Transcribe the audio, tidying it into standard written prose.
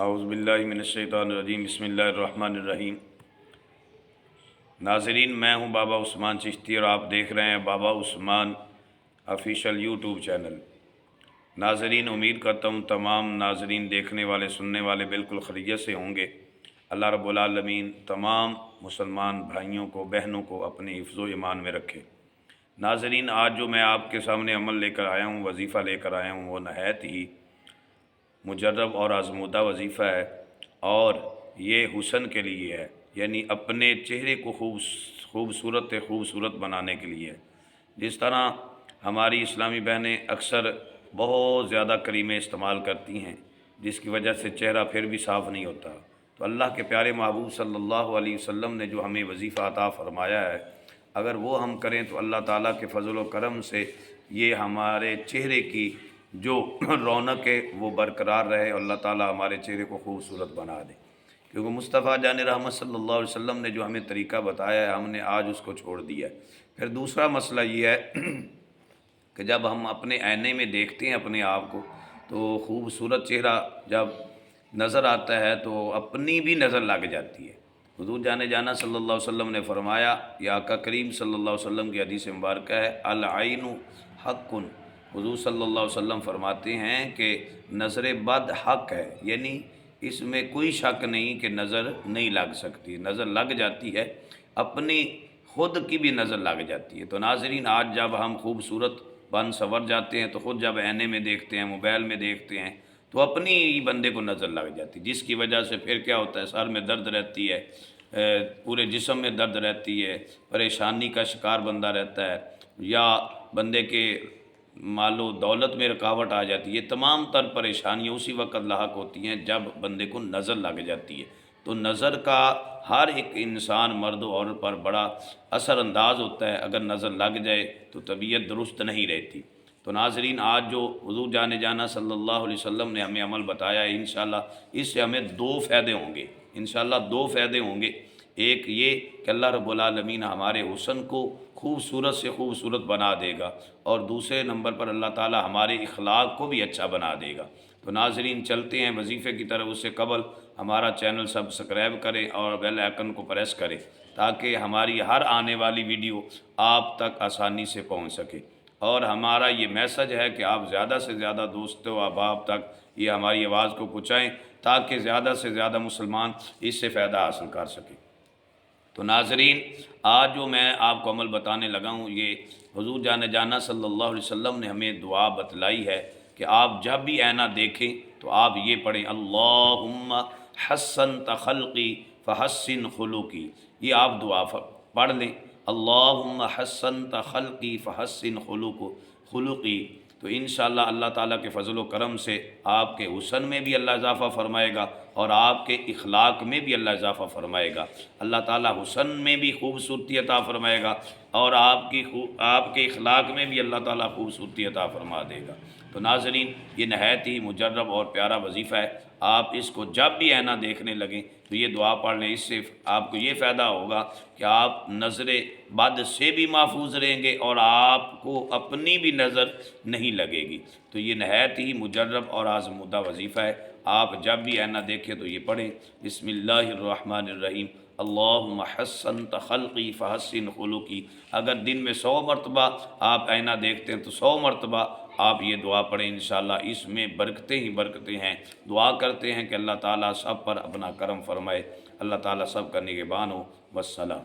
اعوذ باللہ من الشیطان الرجیم، بسم اللہ الرحمن الرحیم۔ ناظرین، میں ہوں بابا عثمان چشتی اور آپ دیکھ رہے ہیں بابا عثمان آفیشیل یوٹیوب چینل۔ ناظرین، امید کرتا ہوں تمام ناظرین دیکھنے والے سننے والے بالکل خیریت سے ہوں گے۔ اللہ رب العالمین تمام مسلمان بھائیوں کو بہنوں کو اپنے حفظ و ایمان میں رکھے۔ ناظرین، آج جو میں آپ کے سامنے عمل لے کر آیا ہوں، وظیفہ لے کر آیا ہوں، وہ نہایت ہی مجرب اور آزمودہ وظیفہ ہے، اور یہ حسن کے لیے ہے، یعنی اپنے چہرے کو خوبصورت بنانے کے لیے ہے۔ جس طرح ہماری اسلامی بہنیں اکثر بہت زیادہ کریمیں استعمال کرتی ہیں، جس کی وجہ سے چہرہ پھر بھی صاف نہیں ہوتا، تو اللہ کے پیارے محبوب صلی اللہ علیہ وسلم نے جو ہمیں وظیفہ عطا فرمایا ہے، اگر وہ ہم کریں تو اللہ تعالیٰ کے فضل و کرم سے یہ ہمارے چہرے کی جو رونق ہے وہ برقرار رہے، اور اللہ تعالیٰ ہمارے چہرے کو خوبصورت بنا دے، کیونکہ مصطفیٰ جان رحمت صلی اللہ علیہ وسلم نے جو ہمیں طریقہ بتایا ہے، ہم نے آج اس کو چھوڑ دیا ہے۔ پھر دوسرا مسئلہ یہ ہے کہ جب ہم اپنے آئینے میں دیکھتے ہیں اپنے آپ کو، تو خوبصورت چہرہ جب نظر آتا ہے تو اپنی بھی نظر لگ جاتی ہے۔ حضور جانا صلی اللہ علیہ وسلم نے فرمایا، یا آقا کریم صلی اللہ علیہ وسلم کی حدیث مبارکہ ہے، العین حق۔ حضور صلی اللہ علیہ وسلم فرماتے ہیں کہ نظر بد حق ہے، یعنی اس میں کوئی شک نہیں کہ نظر نہیں لگ سکتی، نظر لگ جاتی ہے، اپنی خود کی بھی نظر لگ جاتی ہے۔ تو ناظرین، آج جب ہم خوبصورت بن سنور جاتے ہیں تو خود جب آئینے میں دیکھتے ہیں، موبائل میں دیکھتے ہیں، تو اپنی ہی بندے کو نظر لگ جاتی ہے، جس کی وجہ سے پھر کیا ہوتا ہے، سر میں درد رہتی ہے، پورے جسم میں درد رہتی ہے، پریشانی کا شکار بندہ رہتا ہے، یا بندے کے مال و دولت میں رکاوٹ آ جاتی ہے۔ یہ تمام تر پریشانیاں اسی وقت لاحق ہوتی ہیں جب بندے کو نظر لگ جاتی ہے۔ تو نظر کا ہر ایک انسان مرد و عورت پر بڑا اثر انداز ہوتا ہے، اگر نظر لگ جائے تو طبیعت درست نہیں رہتی۔ تو ناظرین، آج جو حضور جانا صلی اللہ علیہ وسلم نے ہمیں عمل بتایا ہے، انشاءاللہ اس سے ہمیں دو فائدے ہوں گے، انشاءاللہ دو فائدے ہوں گے۔ ایک یہ کہ اللہ رب العالمین ہمارے حسن کو خوبصورت سے خوبصورت بنا دے گا، اور دوسرے نمبر پر اللہ تعالی ہمارے اخلاق کو بھی اچھا بنا دے گا۔ تو ناظرین، چلتے ہیں وظیفے کی طرف۔ اس سے قبل ہمارا چینل سبسکرائب کریں اور بیل آئیکن کو پریس کریں، تاکہ ہماری ہر آنے والی ویڈیو آپ تک آسانی سے پہنچ سکے۔ اور ہمارا یہ میسج ہے کہ آپ زیادہ سے زیادہ دوستوں و احباب تک یہ ہماری آواز کو پہنچائیں، تاکہ زیادہ سے زیادہ مسلمان اس سے فائدہ حاصل کر سکیں۔ تو ناظرین، آج جو میں آپ کو عمل بتانے لگا ہوں، یہ حضور جانا صلی اللہ علیہ وسلم نے ہمیں دعا بتلائی ہے کہ آپ جب بھی آئینہ دیکھیں تو آپ یہ پڑھیں، اللہم حسنت خلقی فحسن خلقی۔ یہ آپ دعا پڑھ لیں، اللہم حسنت خلقی فحسن خلقی، تو انشاءاللہ اللہ تعالیٰ کے فضل و کرم سے آپ کے حسن میں بھی اللہ اضافہ فرمائے گا، اور آپ کے اخلاق میں بھی اللہ اضافہ فرمائے گا۔ اللہ تعالیٰ حسن میں بھی خوبصورتی عطا فرمائے گا، اور آپ کے اخلاق میں بھی اللہ تعالیٰ خوبصورتی عطا فرما دے گا۔ تو ناظرین، یہ نہایت ہی مجرب اور پیارا وظیفہ ہے۔ آپ اس کو جب بھی آئینہ دیکھنے لگیں تو یہ دعا پڑھ لیں، اس سے آپ کو یہ فائدہ ہوگا کہ آپ نظر بد سے بھی محفوظ رہیں گے، اور آپ کو اپنی بھی نظر نہیں لگے گی۔ تو یہ نہایت ہی مجرب اور آزمودہ وظیفہ ہے۔ آپ جب بھی آئینہ دیکھیں تو یہ پڑھیں، بسم اللہ الرحمن الرحیم، اللہم حسنت خلقی فحسن خلقی۔ اگر دن میں 100 مرتبہ آپ آئینہ دیکھتے ہیں تو 100 مرتبہ آپ یہ دعا پڑھیں، انشاءاللہ اس میں برکتیں ہی برکتیں ہیں۔ دعا کرتے ہیں کہ اللہ تعالیٰ سب پر اپنا کرم فرمائے۔ اللہ تعالیٰ سب کا نگہبان ہو۔ والسلام۔